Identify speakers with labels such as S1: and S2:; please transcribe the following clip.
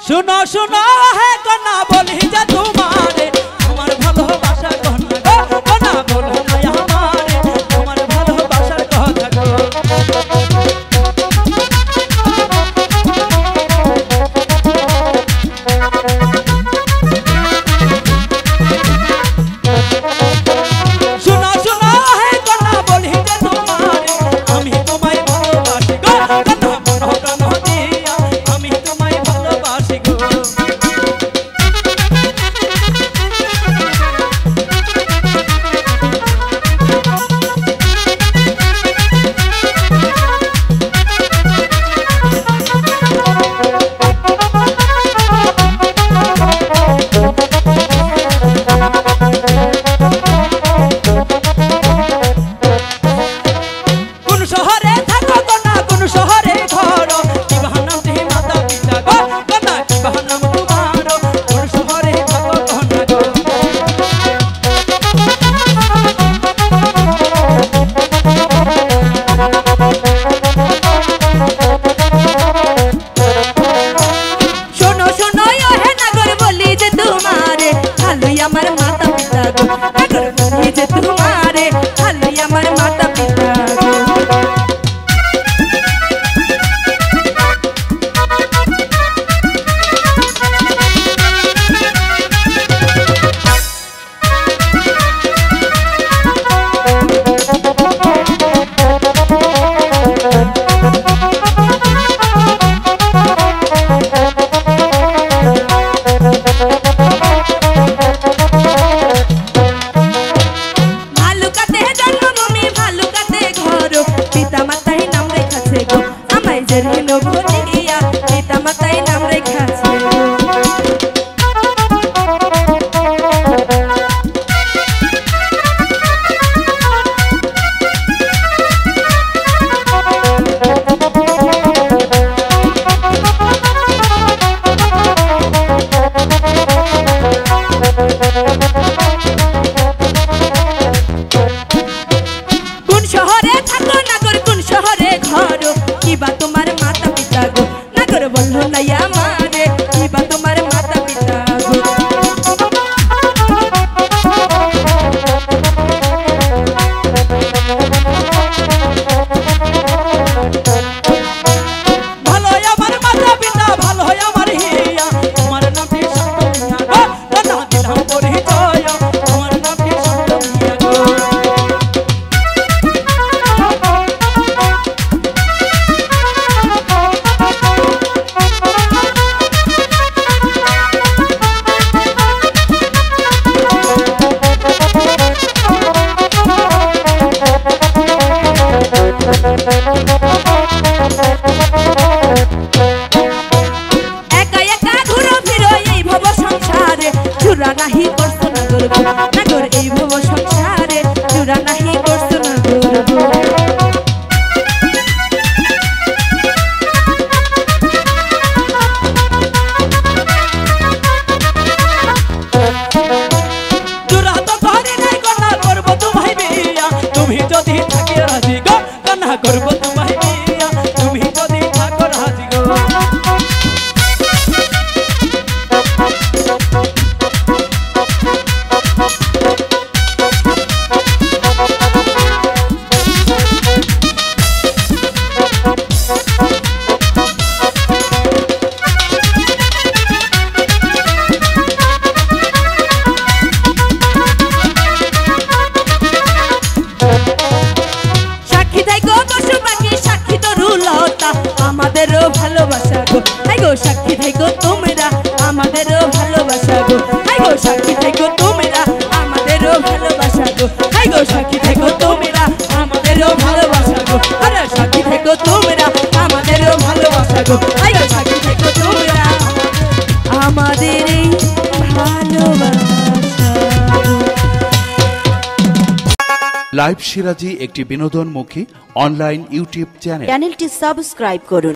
S1: सुनो सुनो है कन्ना बोली जा तुम्हारे हमार भालोबासा कहना गो कन्ना बोलो ना हमारे हमार भालोबासा कहना गो सुनो सुनो है कन्ना बोली जा तुम्हारे हमी तुम्हारी भालोबासी गो कन्ना बोलो कन्ना दिया हमी तुम्हारी भालोबासी गो
S2: লাইভ সিরাজি একটি বিনোদনমুখী অনলাইন ইউটিউব চ্যানেল।
S3: চ্যানেলটি সাবস্ক্রাইব করুন।